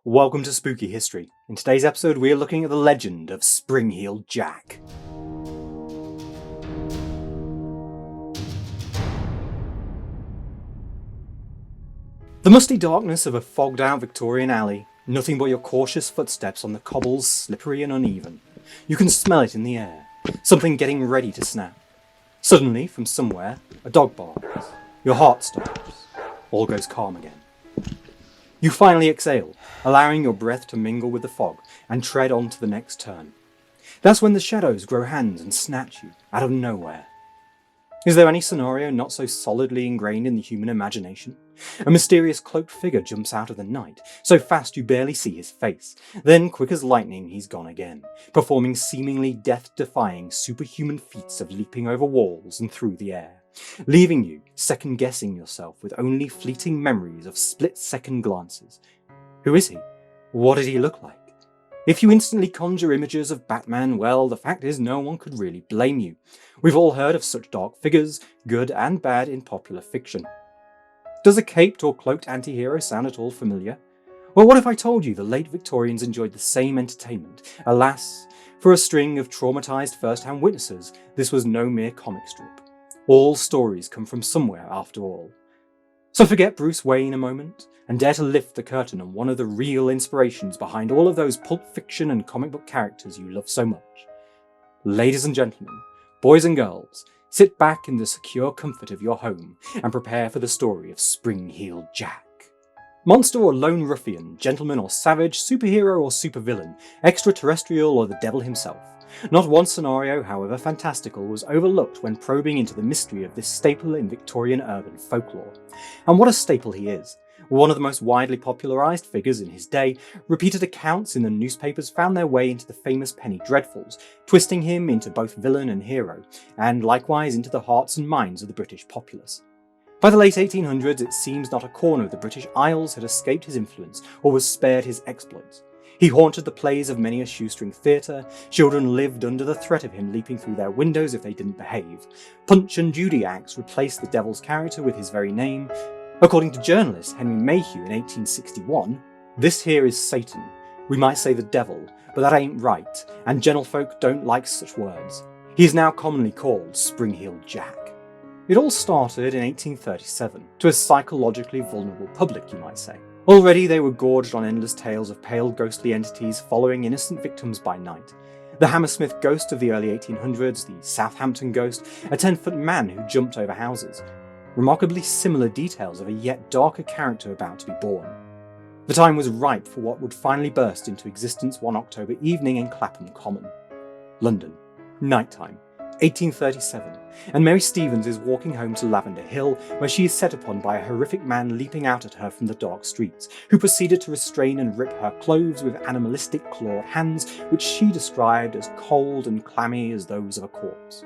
Welcome to Spooky History. In today's episode, we are looking at the legend of Spring-Heeled Jack. The musty darkness of a fogged-out Victorian alley, nothing but your cautious footsteps on the cobbles, slippery and uneven. You can smell it in the air, something getting ready to snap. Suddenly, from somewhere, a dog barks. Your heart stops. All goes calm again. You finally exhale, allowing your breath to mingle with the fog and tread on to the next turn. That's when the shadows grow hands and snatch you out of nowhere. Is there any scenario not so solidly ingrained in the human imagination? A mysterious cloaked figure jumps out of the night, so fast you barely see his face. Then, quick as lightning, he's gone again, performing seemingly death-defying superhuman feats of leaping over walls and through the air, leaving you second-guessing yourself with only fleeting memories of split-second glances. Who is he? What did he look like? If you instantly conjure images of Batman, well, the fact is no one could really blame you. We've all heard of such dark figures, good and bad in popular fiction. Does a caped or cloaked anti-hero sound at all familiar? Well, what if I told you the late Victorians enjoyed the same entertainment? Alas, for a string of traumatised first-hand witnesses, this was no mere comic strip. All stories come from somewhere after all. So forget Bruce Wayne a moment, and dare to lift the curtain on one of the real inspirations behind all of those pulp fiction and comic book characters you love so much. Ladies and gentlemen, boys and girls, sit back in the secure comfort of your home and prepare for the story of Spring-Heeled Jack. Monster or lone ruffian, gentleman or savage, superhero or supervillain, extraterrestrial or the devil himself. Not one scenario, however fantastical, was overlooked when probing into the mystery of this staple in Victorian urban folklore. And what a staple he is. One of the most widely popularised figures in his day, repeated accounts in the newspapers found their way into the famous penny dreadfuls, twisting him into both villain and hero, and likewise into the hearts and minds of the British populace. By the late 1800s, it seems not a corner of the British Isles had escaped his influence or was spared his exploits. He haunted the plays of many a shoestring theatre, children lived under the threat of him leaping through their windows if they didn't behave. Punch and Judy acts replaced the devil's character with his very name. According to journalist Henry Mayhew in 1861, this here is Satan. We might say the devil, but that ain't right, and gentlefolk don't like such words. He is now commonly called Spring-Heeled Jack. It all started in 1837, to a psychologically vulnerable public, you might say. Already they were gorged on endless tales of pale ghostly entities following innocent victims by night. The Hammersmith ghost of the early 1800s, the Southampton ghost, a 10-foot man who jumped over houses. Remarkably similar details of a yet darker character about to be born. The time was ripe for what would finally burst into existence one October evening in Clapham Common. London. Nighttime. 1837, and Mary Stevens is walking home to Lavender Hill, where she is set upon by a horrific man leaping out at her from the dark streets, who proceeded to restrain and rip her clothes with animalistic clawed hands, which she described as cold and clammy as those of a corpse.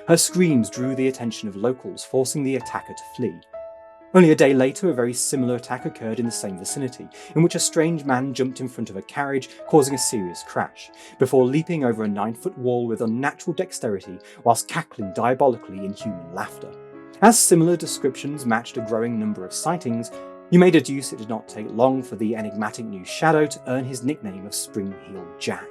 Her screams drew the attention of locals, forcing the attacker to flee. Only a day later, a very similar attack occurred in the same vicinity, in which a strange man jumped in front of a carriage, causing a serious crash, before leaping over a 9-foot wall with unnatural dexterity whilst cackling diabolically in human laughter. As similar descriptions matched a growing number of sightings, you may deduce it did not take long for the enigmatic new shadow to earn his nickname of Spring-Heeled Jack.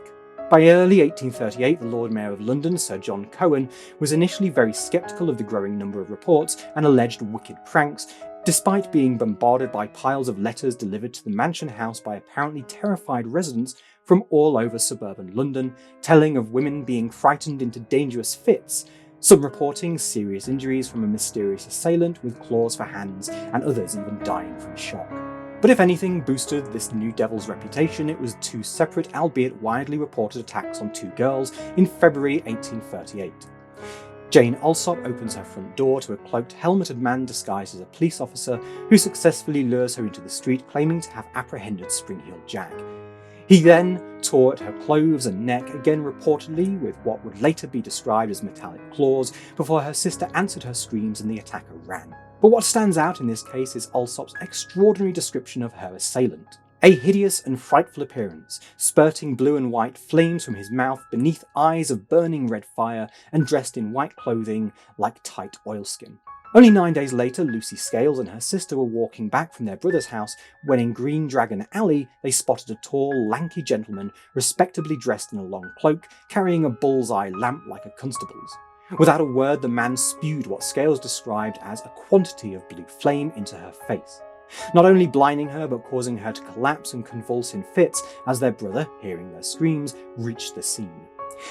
By early 1838, the Lord Mayor of London, Sir John Cohen, was initially very sceptical of the growing number of reports and alleged wicked pranks, despite being bombarded by piles of letters delivered to the mansion house by apparently terrified residents from all over suburban London, telling of women being frightened into dangerous fits, some reporting serious injuries from a mysterious assailant with claws for hands, and others even dying from shock. But if anything boosted this new devil's reputation, it was two separate, albeit widely reported attacks on two girls in February 1838. Jane Alsop opens her front door to a cloaked, helmeted man disguised as a police officer who successfully lures her into the street, claiming to have apprehended Spring-Heeled Jack. He then tore at her clothes and neck, again reportedly with what would later be described as metallic claws, before her sister answered her screams and the attacker ran. But what stands out in this case is Alsop's extraordinary description of her assailant. A hideous and frightful appearance, spurting blue and white flames from his mouth beneath eyes of burning red fire, and dressed in white clothing like tight oilskin. Only 9 days later, Lucy Scales and her sister were walking back from their brother's house when in Green Dragon Alley they spotted a tall, lanky gentleman respectably dressed in a long cloak, carrying a bullseye lamp like a constable's. Without a word, the man spewed what Scales described as a quantity of blue flame into her face, not only blinding her but causing her to collapse and convulse in fits as their brother, hearing their screams, reached the scene.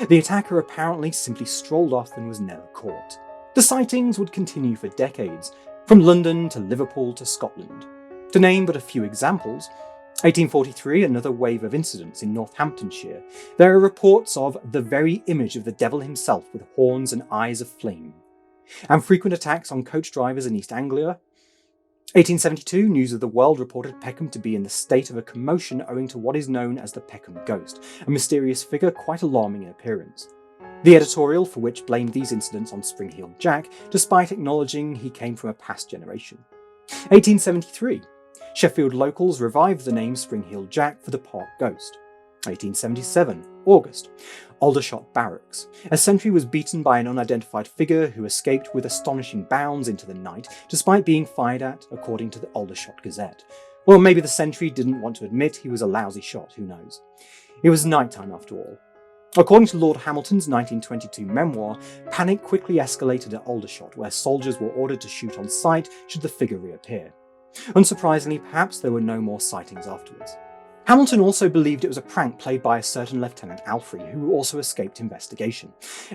The attacker apparently simply strolled off and was never caught. The sightings would continue for decades, from London to Liverpool to Scotland. To name but a few examples, 1843, another wave of incidents in Northamptonshire. There are reports of the very image of the devil himself with horns and eyes of flame. And frequent attacks on coach drivers in East Anglia. 1872, News of the World reported Peckham to be in the state of a commotion owing to what is known as the Peckham Ghost, a mysterious figure quite alarming in appearance. The editorial for which blamed these incidents on Spring-Heeled Jack, despite acknowledging he came from a past generation. 1873, Sheffield locals revived the name Spring-Heeled Jack for the Park Ghost. 1877, August, Aldershot Barracks. A sentry was beaten by an unidentified figure who escaped with astonishing bounds into the night, despite being fired at, according to the Aldershot Gazette. Or maybe the sentry didn't want to admit he was a lousy shot, who knows. It was night time after all. According to Lord Hamilton's 1922 memoir, panic quickly escalated at Aldershot, where soldiers were ordered to shoot on sight should the figure reappear. Unsurprisingly, perhaps there were no more sightings afterwards. Hamilton also believed it was a prank played by a certain Lieutenant Alfrey, who also escaped investigation.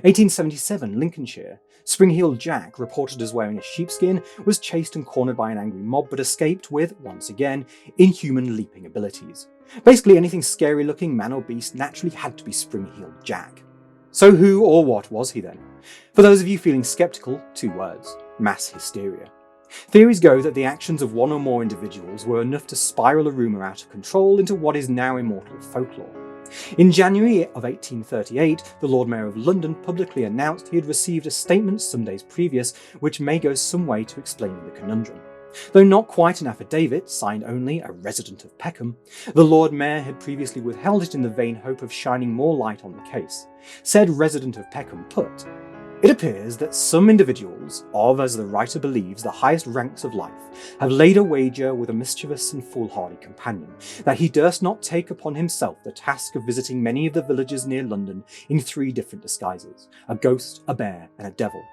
1877, Lincolnshire. Spring-Heeled Jack, reported as wearing a sheepskin, was chased and cornered by an angry mob but escaped with, once again, inhuman leaping abilities. Basically anything scary looking, man or beast, naturally had to be Spring-Heeled Jack. So who or what was he then? For those of you feeling skeptical, 2 words: mass hysteria. Theories go that the actions of one or more individuals were enough to spiral a rumour out of control into what is now immortal folklore. In January of 1838, the Lord Mayor of London publicly announced he had received a statement some days previous which may go some way to explaining the conundrum. Though not quite an affidavit, signed only a resident of Peckham, the Lord Mayor had previously withheld it in the vain hope of shining more light on the case. Said resident of Peckham put, "It appears that some individuals, of, as the writer believes, the highest ranks of life, have laid a wager with a mischievous and foolhardy companion, that he durst not take upon himself the task of visiting many of the villages near London in 3 different disguises, a ghost, a bear, and a devil.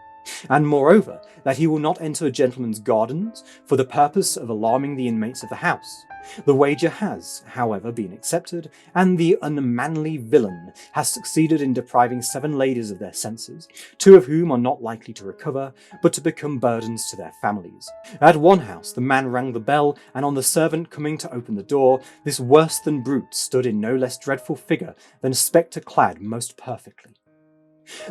And moreover, that he will not enter a gentleman's gardens for the purpose of alarming the inmates of the house. The wager has, however, been accepted, and the unmanly villain has succeeded in depriving 7 ladies of their senses, 2 of whom are not likely to recover, but to become burdens to their families. At one house the man rang the bell, and on the servant coming to open the door, this worse than brute stood in no less dreadful figure than a spectre clad most perfectly.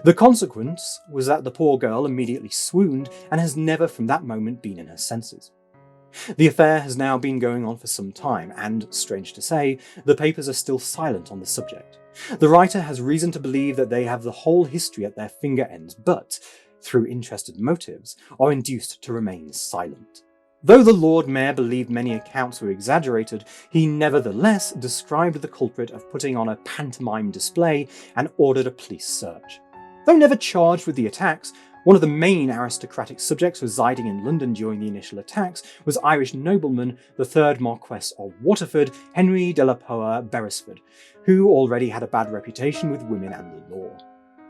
The consequence was that the poor girl immediately swooned and has never from that moment been in her senses. The affair has now been going on for some time, and, strange to say, the papers are still silent on the subject. The writer has reason to believe that they have the whole history at their finger ends, but, through interested motives, are induced to remain silent. Though the Lord Mayor believed many accounts were exaggerated, he nevertheless described the culprit of putting on a pantomime display and ordered a police search. Though never charged with the attacks, one of the main aristocratic subjects residing in London during the initial attacks was Irish nobleman, the 3rd Marquess of Waterford, Henry de la Poer Beresford, who already had a bad reputation with women and the law.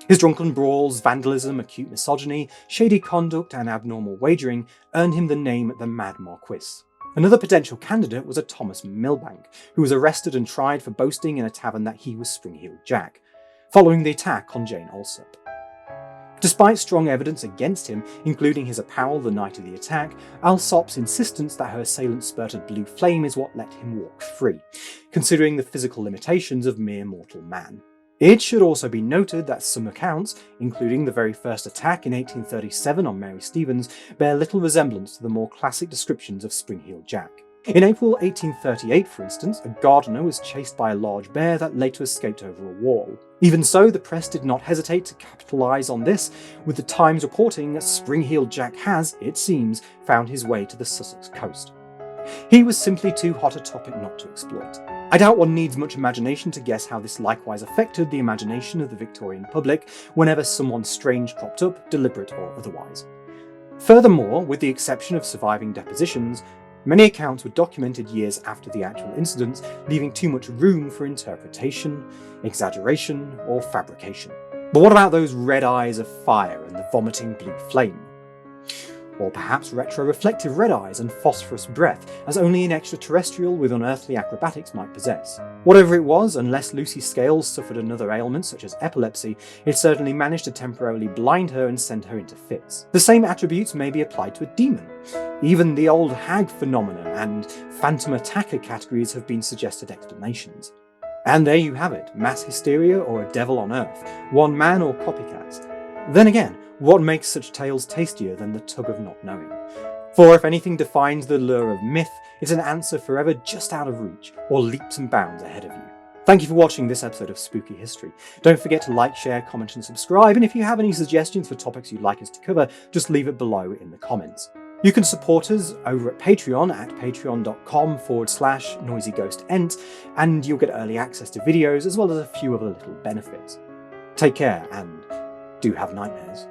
His drunken brawls, vandalism, acute misogyny, shady conduct and abnormal wagering earned him the name the Mad Marquis. Another potential candidate was a Thomas Milbank, who was arrested and tried for boasting in a tavern that he was Spring-Heeled Jack, following the attack on Jane Alsop. Despite strong evidence against him, including his apparel the night of the attack, Alsop's insistence that her assailant spurted blue flame is what let him walk free, considering the physical limitations of mere mortal man. It should also be noted that some accounts, including the very first attack in 1837 on Mary Stevens, bear little resemblance to the more classic descriptions of Spring-Heeled Jack. In April 1838, for instance, a gardener was chased by a large bear that later escaped over a wall. Even so, the press did not hesitate to capitalise on this, with the Times reporting that Spring-Heeled Jack has, it seems, found his way to the Sussex coast. He was simply too hot a topic not to exploit. I doubt one needs much imagination to guess how this likewise affected the imagination of the Victorian public whenever someone strange cropped up, deliberate or otherwise. Furthermore, with the exception of surviving depositions, many accounts were documented years after the actual incidents, leaving too much room for interpretation, exaggeration, or fabrication. But what about those red eyes of fire and the vomiting blue flame? Or perhaps retroreflective red eyes and phosphorus breath, as only an extraterrestrial with unearthly acrobatics might possess. Whatever it was, unless Lucy Scales suffered another ailment such as epilepsy, it certainly managed to temporarily blind her and send her into fits. The same attributes may be applied to a demon. Even the old hag phenomena and phantom attacker categories have been suggested explanations. And there you have it, mass hysteria or a devil on earth, one man or copycats. Then again, what makes such tales tastier than the tug of not knowing? For if anything defines the lure of myth, it's an answer forever just out of reach, or leaps and bounds ahead of you. Thank you for watching this episode of Spooky History. Don't forget to like, share, comment and subscribe, and if you have any suggestions for topics you'd like us to cover, just leave it below in the comments. You can support us over at Patreon at patreon.com/noisyghostent, and you'll get early access to videos as well as a few other little benefits. Take care and do have nightmares.